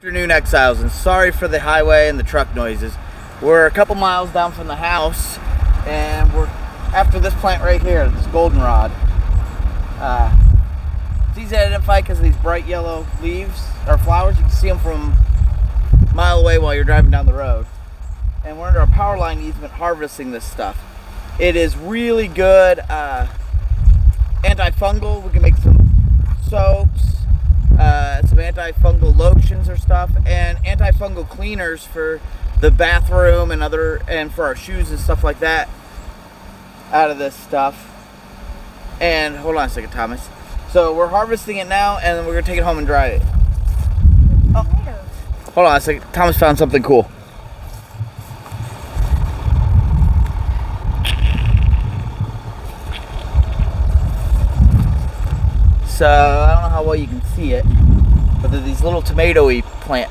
Afternoon, exiles, and sorry for the highway and the truck noises. We're a couple miles down from the house, and we're after this plant right here, this goldenrod. It's easy to identify because of these bright yellow leaves or flowers. You can see them from a mile away while you're driving down the road. And we're under a power line easement harvesting this stuff. It is really good antifungal. We can make some soaps, some antifungal lotions or stuff, and antifungal cleaners for the bathroom and for our shoes and stuff like that out of this stuff. And hold on a second, Thomas. So we're harvesting it now, and then we're gonna take it home and dry it. Oh, hold on a second. Thomas found something cool. So I don't know how well you can see it, but they're these little tomato-y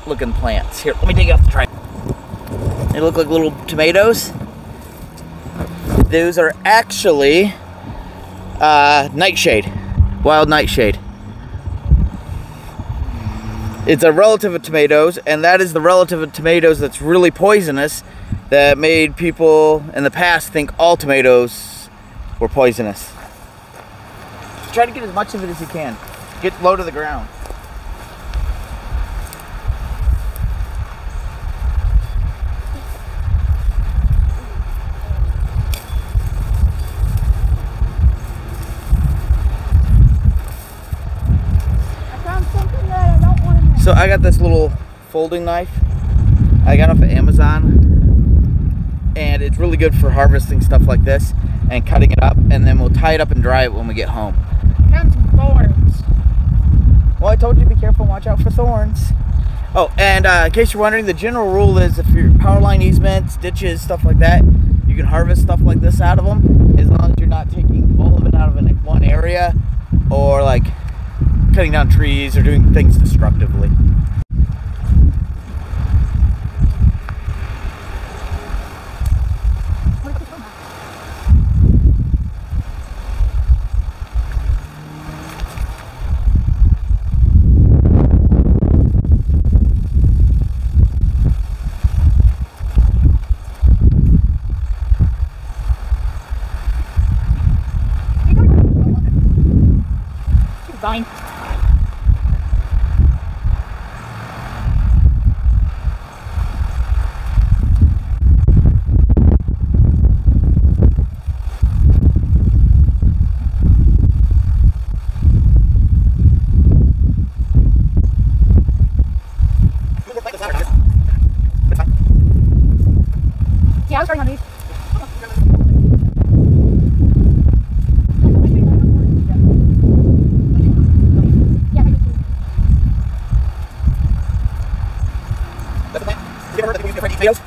looking plants. Here, let me take it off the tripod. They look like little tomatoes. Those are actually nightshade, wild nightshade. It's a relative of tomatoes, and that is the relative of tomatoes that's really poisonous, that made people in the past think all tomatoes were poisonous. Try to get as much of it as you can. Get low to the ground. I found something that I don't want to miss. So I got this little folding knife. I got it off of Amazon. And it's really good for harvesting stuff like this and cutting it up. And then we'll tie it up and dry it when we get home. Found some thorns. Well, I told you to be careful and watch out for thorns. Oh, and in case you're wondering, the general rule is if your power line easements, ditches, stuff like that, you can harvest stuff like this out of them, as long as you're not taking all of it out of one area, or like cutting down trees or doing things destructively. Fine. Yeah, I was starting on these. Tomatoes?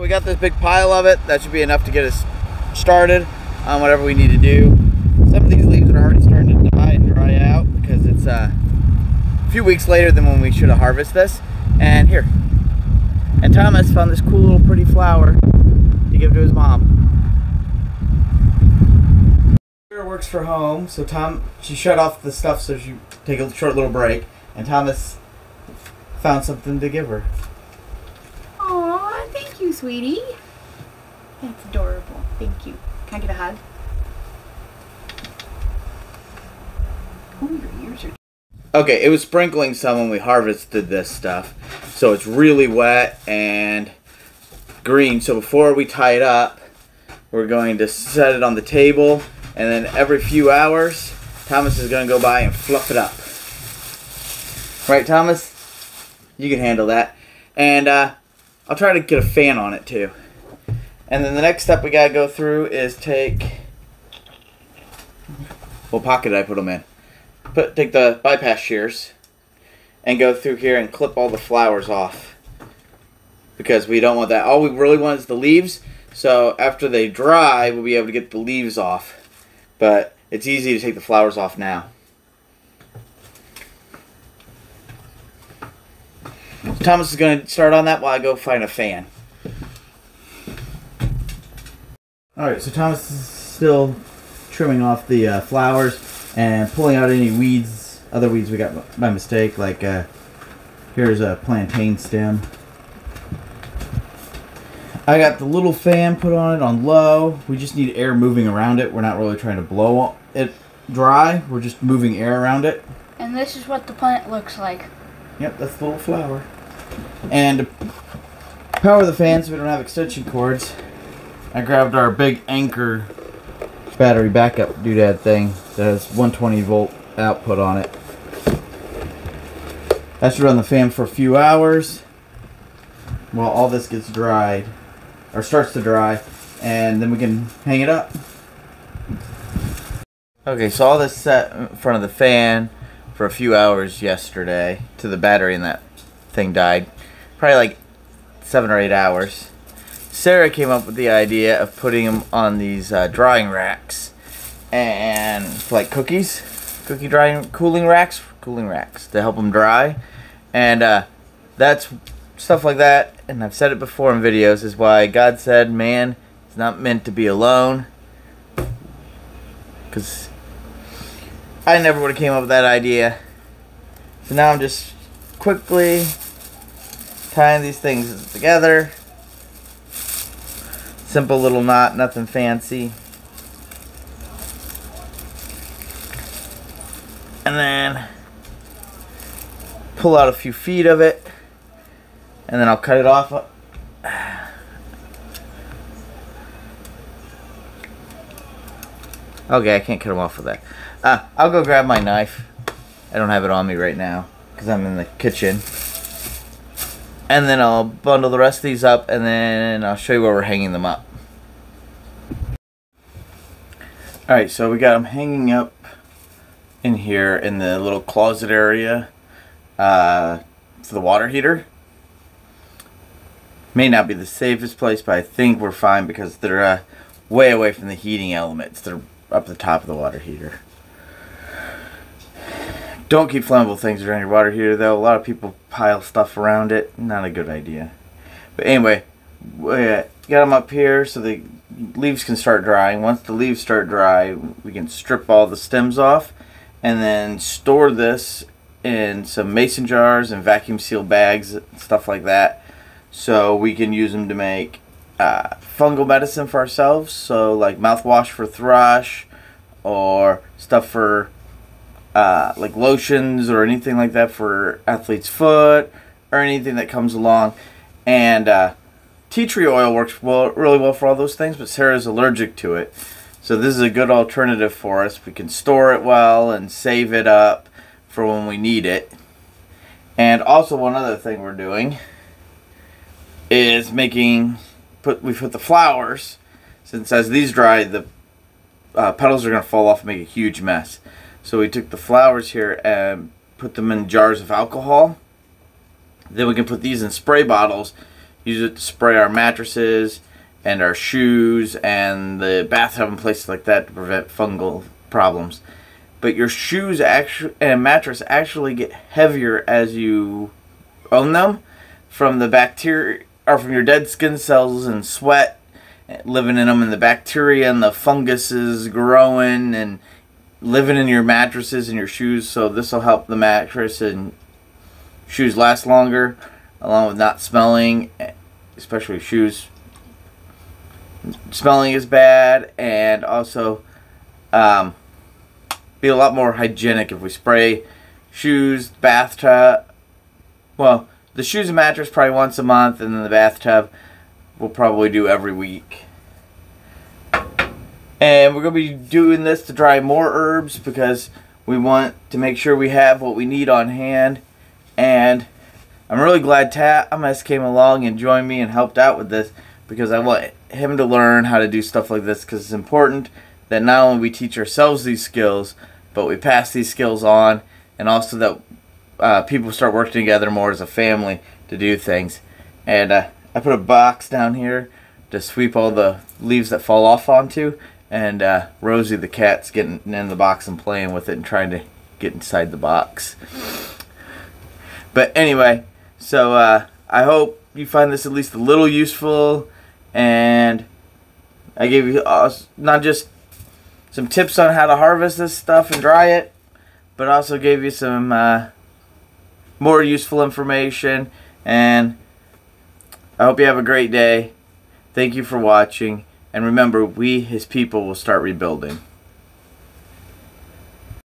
We got this big pile of it. That should be enough to get us started on whatever we need to do. Some of these leaves are already starting to die and dry out because it's a few weeks later than when we should have harvested this. And here. And Thomas found this cool little pretty flower to give to his mom. Works for home, so she shut off the stuff so she take a short little break, and Thomas found something to give her. Aw, thank you, sweetie. That's adorable. Thank you. Can I get a hug? Oh, your ears are... Okay, it was sprinkling some when we harvested this stuff, so it's really wet and green. So before we tie it up, we're going to set it on the table, and then every few hours, Thomas is going to go by and fluff it up. Right, Thomas? You can handle that. And I'll try to get a fan on it too. And then the next step we got to go through is take... What pocket did I put them in? Take the bypass shears and go through here and clip all the flowers off, because we don't want that. All we really want is the leaves, so after they dry we'll be able to get the leaves off. But it's easy to take the flowers off now. Thomas is going to start on that while I go find a fan. Alright, so Thomas is still trimming off the flowers and pulling out any weeds, other weeds we got by mistake, like here's a plantain stem. I got the little fan put on it on low. We just need air moving around it. We're not really trying to blow it dry. We're just moving air around it. And this is what the plant looks like. Yep, that's the little flower. And to power the fan so we don't have extension cords, I grabbed our big Anchor battery backup doodad thing that has 120 volt output on it. That should run the fan for a few hours while all this gets dried, or starts to dry, and then we can hang it up. Okay, so all this set in front of the fan for a few hours yesterday to the battery, and that thing died. Probably like 7 or 8 hours. Sarah came up with the idea of putting them on these drying racks, and for like cookies, cooling racks to help them dry, and that's stuff like that. And I've said it before in videos, is why God said man is not meant to be alone, because I never would have came up with that idea. So now I'm just quickly tying these things together. Simple little knot, nothing fancy. And then pull out a few feet of it, and then I'll cut it off. Okay, I can't cut them off with that. I'll go grab my knife. I don't have it on me right now because I'm in the kitchen. And then I'll bundle the rest of these up, and then I'll show you where we're hanging them up. Alright, so we got them hanging up in here in the little closet area for the water heater. May not be the safest place, but I think we're fine because they're way away from the heating elements. They're up the top of the water heater. Don't keep flammable things around your water heater, though. A lot of people pile stuff around it. Not a good idea. But anyway, we got them up here so the leaves can start drying. Once the leaves start dry, we can strip all the stems off and then store this in some mason jars and vacuum seal bags, stuff like that, so we can use them to make fungal medicine for ourselves. So like mouthwash for thrush, or stuff for like lotions or anything like that for athlete's foot, or anything that comes along. And tea tree oil works really well for all those things, but Sarah's allergic to it, so this is a good alternative for us. We can store it well and save it up for when we need it. And also one other thing we're doing is we put the flowers, since as these dry the petals are going to fall off and make a huge mess. So we took the flowers here and put them in jars of alcohol. Then we can put these in spray bottles, use it to spray our mattresses and our shoes and the bathtub and places like that to prevent fungal problems. But your shoes and mattress actually get heavier as you own them from the bacteria, or from your dead skin cells and sweat living in them, and the bacteria and the funguses growing and living in your mattresses and your shoes. So this will help the mattress and shoes last longer, along with not smelling, especially shoes. Smelling is bad, and also be a lot more hygienic if we spray shoes, bathtub. Well, the shoes and mattress probably once a month, and then the bathtub we'll probably do every week. And we're going to be doing this to dry more herbs because we want to make sure we have what we need on hand. And I'm really glad Thomas came along and joined me and helped out with this, because I want him to learn how to do stuff like this, because it's important that not only we teach ourselves these skills, but we pass these skills on, and also that people start working together more as a family to do things. And I put a box down here to sweep all the leaves that fall off onto, And Rosie the cat's getting in the box and playing with it and trying to get inside the box. But anyway, so I hope you find this at least a little useful, and I gave you not just some tips on how to harvest this stuff and dry it, but also gave you some more useful information. And I hope you have a great day. Thank you for watching, and remember, we, his people, will start rebuilding.